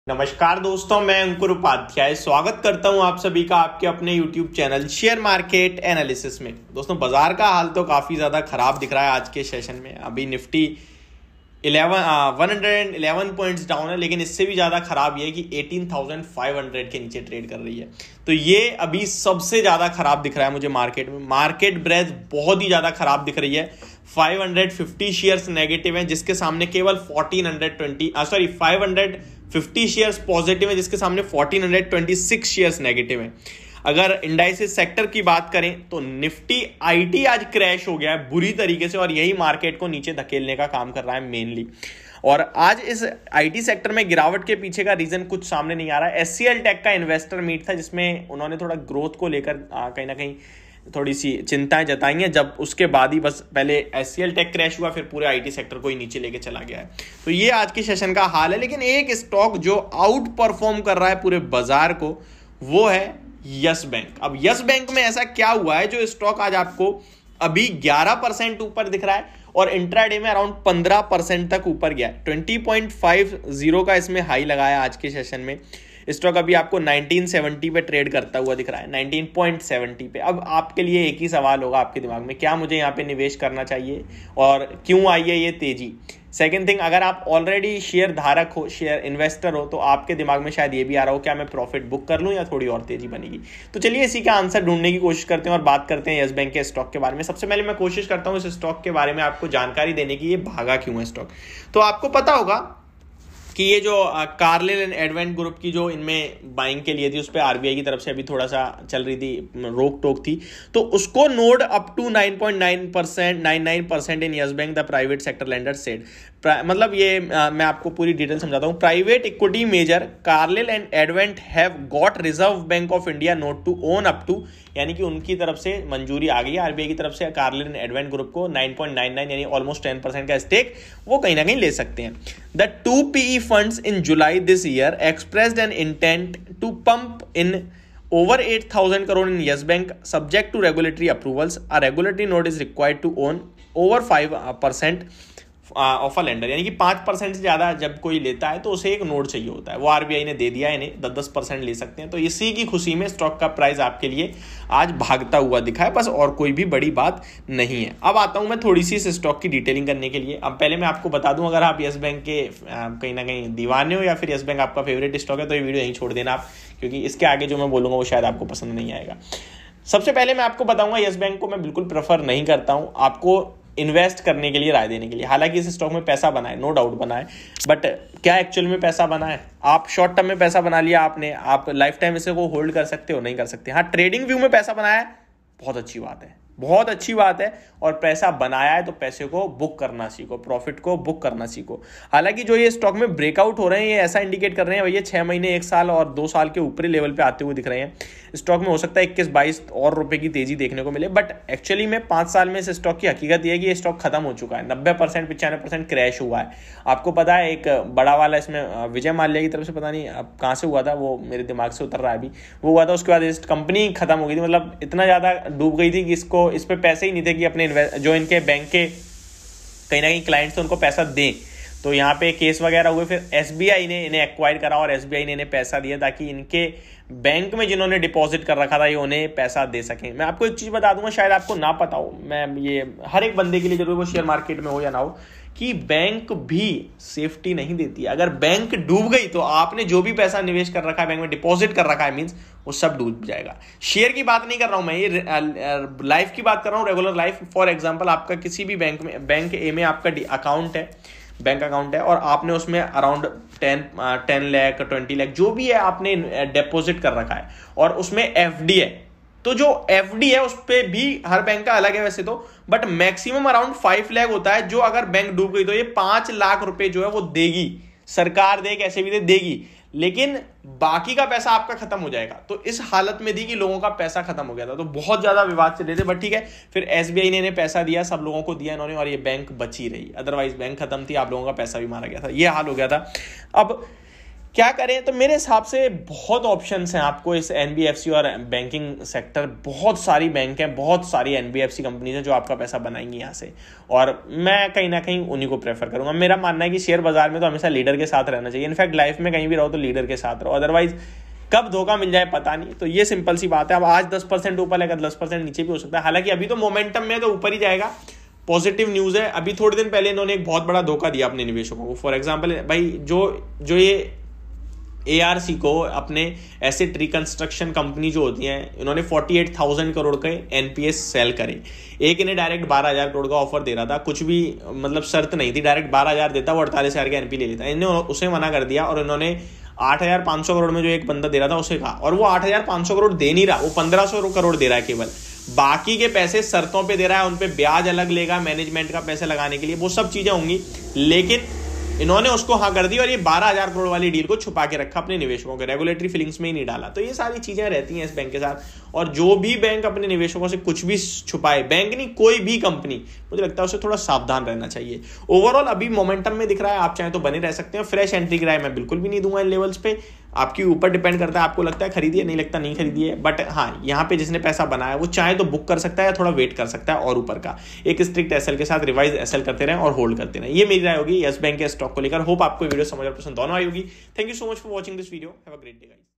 नमस्कार दोस्तों, मैं अंकुर उपाध्याय स्वागत करता हूं आप सभी का आपके अपने YouTube channel share market analysis में। दोस्तों, बाजार का हाल तो काफ़ी ज़्यादा खराब दिख रहा है आज के सेशन में। अभी निफ्टी 111 पॉइंट्स डाउन है, लेकिन इससे भी ज़्यादा खराब ये है कि 18,500 के नीचे ट्रेड कर रही है। तो ये अभी सबसे ज़्यादा खराब दिख रहा है मुझे मार्केट में। मार्केट ब्रेथ बहुत ही ज़्यादा खराब दिख रही है। 550 शेयर्स नेगेटिव हैं, जिसके सामने केवल 550 शेयर्स पॉजिटिव है, जिसके सामने 1426 शेयर्स नेगेटिव हैं। अगर इंडाइसेस सेक्टर की बात करें तो निफ्टी आईटी आज क्रैश हो गया है बुरी तरीके से, और यही मार्केट को नीचे धकेलने का काम कर रहा है मेनली। और आज इस आईटी सेक्टर में गिरावट के पीछे का रीजन कुछ सामने नहीं आ रहा है। एचसीएल टेक का इन्वेस्टर मीट था, जिसमें उन्होंने थोड़ा ग्रोथ को लेकर कहीं ना कहीं थोड़ी सी चिंताएं जताई हैं। जब उसके बाद ही बस पहले एचसीएल टेक क्रैश हुआ, फिर पूरे आईटी सेक्टर को ही नीचे लेके चला गया है। तो ये आज के सेशन का हाल है। लेकिन एक स्टॉक जो आउट परफॉर्म कर रहा है पूरे बाजार को, वो है यस बैंक। अब यस बैंक में ऐसा क्या हुआ है जो स्टॉक आज आपको अभी 11% ऊपर दिख रहा है और इंट्राडे में अराउंड 15% तक ऊपर गया है। 20.50 का इसमें हाई लगाया आज के सेशन में। स्टॉक अभी आपको 1970 पे ट्रेड करता हुआ दिख रहा है, 19.70 पे। अब आपके लिए एक ही सवाल होगा आपके दिमाग में, क्या मुझे यहाँ पे निवेश करना चाहिए और क्यों आई है ये तेजी। सेकंड थिंग, अगर आप ऑलरेडी शेयर धारक हो, शेयर इन्वेस्टर हो, तो आपके दिमाग में शायद ये भी आ रहा हो क्या मैं प्रॉफिट बुक कर लूँ या थोड़ी और तेजी बनेगी। तो चलिए इसी का आंसर ढूंढने की कोशिश करते हैं और बात करते हैं यस बैंक के स्टॉक के बारे में। सबसे पहले मैं कोशिश करता हूँ इस स्टॉक के बारे में आपको जानकारी देने की, ये भागा क्यों है स्टॉक। तो आपको पता होगा कि ये जो कार्लिल एंड एडवेंट ग्रुप की जो इनमें बाइंग के लिए थी, उस पर आरबीआई की तरफ से अभी थोड़ा सा चल रही थी, रोक टोक थी। तो उसको nod up to 9.99% in Yes Bank the private sector lender said. मतलब ये मैं आपको पूरी डिटेल समझाता हूँ। Private equity major Carlyle and Advent have got Reserve Bank of India nod to own up to, यानी कि उनकी तरफ से मंजूरी आ गई है आरबीआई की तरफ से कार्लिल एंड एडवेंट ग्रुप को 9.99 यानी ऑलमोस्ट 10% का स्टेक वो कहीं ना कहीं ले सकते हैं। The 2 PE funds in July this year expressed an intent to pump in over 8,000 crore in Yes Bank subject to regulatory approvals. A regulatory note is required to own over 5% of a lender, यानी कि 5% से ज़्यादा जब कोई लेता है तो उसे एक नोट चाहिए होता है। वो आरबीआई ने दे दिया है, इन्हें 10% ले सकते हैं। तो इसी की खुशी में स्टॉक का प्राइस आपके लिए आज भागता हुआ दिखा है, बस और कोई भी बड़ी बात नहीं है। अब आता हूं मैं थोड़ी सी इस स्टॉक की डिटेलिंग करने के लिए। अब पहले मैं आपको बता दूं, अगर आप यस बैंक के कहीं ना कहीं दीवाने हो या फिर यस बैंक आपका फेवरेट स्टॉक है, तो ये वीडियो यहीं छोड़ देना आप, क्योंकि इसके आगे जो मैं बोलूँगा वो शायद आपको पसंद नहीं आएगा। सबसे पहले मैं आपको बताऊंगा यस बैंक को मैं बिल्कुल प्रेफर नहीं करता हूँ आपको इन्वेस्ट करने के लिए, राय देने के लिए। हालांकि इस स्टॉक में पैसा बना है, नो डाउट बना है, बट क्या एक्चुअल में पैसा बना है? आप शॉर्ट टर्म में पैसा बना लिया आपने, आप लाइफ टाइम इसे को होल्ड कर सकते हो? नहीं कर सकते। हाँ, ट्रेडिंग व्यू में पैसा बनाया है, बहुत अच्छी बात है, बहुत अच्छी बात है। और पैसा बनाया है तो पैसे को बुक करना सीखो, प्रॉफिट को बुक करना सीखो। हालांकि जो ये स्टॉक में ब्रेकआउट हो रहे हैं, ये ऐसा इंडिकेट कर रहे हैं भैया 6 महीने, 1 साल और 2 साल के ऊपरी लेवल पे आते हुए दिख रहे हैं। स्टॉक में हो सकता है 21-22 और रुपए की तेजी देखने को मिले, बट एक्चुअली में 5 साल में इस स्टॉक की हकीकत यह है कि ये स्टॉक खत्म हो चुका है। 90% 95% क्रैश हुआ है। आपको पता है एक बड़ा वाला इसमें विजय माल्या की तरफ से, पता नहीं अब कहाँ से हुआ था, वो मेरे दिमाग से उतर रहा है अभी, वो हुआ था। उसके बाद इस कंपनी खत्म हो गई थी, मतलब इतना ज़्यादा डूब गई थी कि इसको इस पर पैसे ही नहीं थे कि अपने जो इनके बैंक के कहीं ना कहीं क्लाइंट्स उनको पैसा दें। तो यहाँ पे केस वगैरह हुए, फिर एसबीआई ने इन्हें एक्वायर करा और एसबीआई ने इन्हें पैसा दिया ताकि इनके बैंक में जिन्होंने डिपॉजिट कर रखा था ये उन्हें पैसा दे सकें। मैं आपको एक चीज़ बता दूंगा, शायद आपको ना पता हो, मैं ये हर एक बंदे के लिए जरूर, वो शेयर मार्केट में हो या ना हो, कि बैंक भी सेफ्टी नहीं देती। अगर बैंक डूब गई तो आपने जो भी पैसा निवेश कर रखा है, बैंक में डिपॉजिट कर रखा है, मींस वो सब डूब जाएगा। शेयर की बात नहीं कर रहा हूं मैं, ये लाइफ की बात कर रहा हूँ, रेगुलर लाइफ। फॉर एग्जांपल, आपका किसी भी बैंक में, बैंक ए में आपका अकाउंट है, बैंक अकाउंट है, और आपने उसमें अराउंड 10 लाख 20 लाख जो भी है आपने डिपॉजिट कर रखा है, और उसमें एफडी है। तो जो एफडी है उस पर भी हर बैंक का अलग है वैसे तो, बट मैक्सिमम अराउंड 5 लाख होता है, जो अगर बैंक डूब गई तो ये 5 लाख रुपए जो है वो देगी सरकार, दे कैसे भी देगी, लेकिन बाकी का पैसा आपका खत्म हो जाएगा। तो इस हालत में थी कि लोगों का पैसा खत्म हो गया था, तो बहुत ज्यादा विवाद चल रहे थे, बट ठीक है, फिर एसबीआई ने इन्हें पैसा दिया, सब लोगों को दिया इन्होंने, और ये बैंक बची रही। अदरवाइज बैंक खत्म थी, आप लोगों का पैसा भी मारा गया था, ये हाल हो गया था। अब क्या करें? तो मेरे हिसाब से बहुत ऑप्शंस हैं आपको इस एनबीएफसी और बैंकिंग सेक्टर, बहुत सारी बैंक हैं, बहुत सारी एनबीएफसी कंपनीज हैं जो आपका पैसा बनाएंगी यहाँ से, और मैं कहीं ना कहीं उन्हीं को प्रेफर करूंगा। मेरा मानना है कि शेयर बाजार में तो हमेशा लीडर के साथ रहना चाहिए, इनफैक्ट लाइफ में कहीं भी रहो तो लीडर के साथ रहो, अदरवाइज कब धोखा मिल जाए पता नहीं। तो ये सिंपल सी बात है। अब आज 10% ऊपर है, 10% नीचे भी हो सकता है, हालांकि अभी तो मोमेंटम में तो ऊपर ही जाएगा, पॉजिटिव न्यूज है। अभी थोड़े दिन पहले इन्होंने एक बहुत बड़ा धोखा दिया अपने निवेशकों को। फॉर एग्जांपल भाई जो ये ARC को अपने एसेट रिकंस्ट्रक्शन कंपनी जो होती हैं, इन्होंने 48,000 करोड़ के NPS सेल करे। एक इन्हें डायरेक्ट 12,000 करोड़ का ऑफर दे रहा था, कुछ भी मतलब शर्त नहीं थी, डायरेक्ट 12,000 देता, वो 48,000 के NP ले लेता। इन्होंने उसे मना कर दिया और इन्होंने 8,500 करोड़ में जो एक बंदा दे रहा था उसे कहा, और वो 8,500 करोड़ दे नहीं रहा, वो 1,500 करोड़ दे रहा है केवल। बाकी के पैसे शर्तों पे दे रहा है, उन पे ब्याज अलग लेगा मैनेजमेंट का पैसे लगाने के लिए, वो सब चीजें होंगी, लेकिन इन्होंने उसको हाँ कर दी और ये 12,000 करोड़ वाली डील को छुपा के रखा अपने निवेशकों के, रेगुलेटरी फीलिंग्स में ही नहीं डाला। तो ये सारी चीजें रहती हैं इस बैंक के साथ। और जो भी बैंक अपने निवेशकों से कुछ भी छुपाए, बैंक नहीं कोई भी कंपनी, मुझे लगता है उसे थोड़ा सावधान रहना चाहिए। ओवरऑल अभी मोमेंटम में दिख रहा है, आप चाहे तो बने रह सकते हैं। फ्रेश एंट्री की राय मैं बिल्कुल भी नहीं दूंगा इन लेवल्स पे, आपके ऊपर डिपेंड करता है, आपको लगता है खरीदिए, नहीं लगता नहीं खरीदिए। बट हाँ, यहाँ पे जिसने पैसा बनाया वो चाहे तो बुक कर सकता है या थोड़ा वेट कर सकता है, और ऊपर का एक स्ट्रिक्ट एसएल के साथ रिवाइज एसएल करते रहें और होल्ड करते रहें। ये मेरी राय होगी यस बैंक के स्टॉक को लेकर। होप आपको वीडियो समझ और पसंद दोनों आई होगी। Thank you so much for watching this video. Have a great day guys.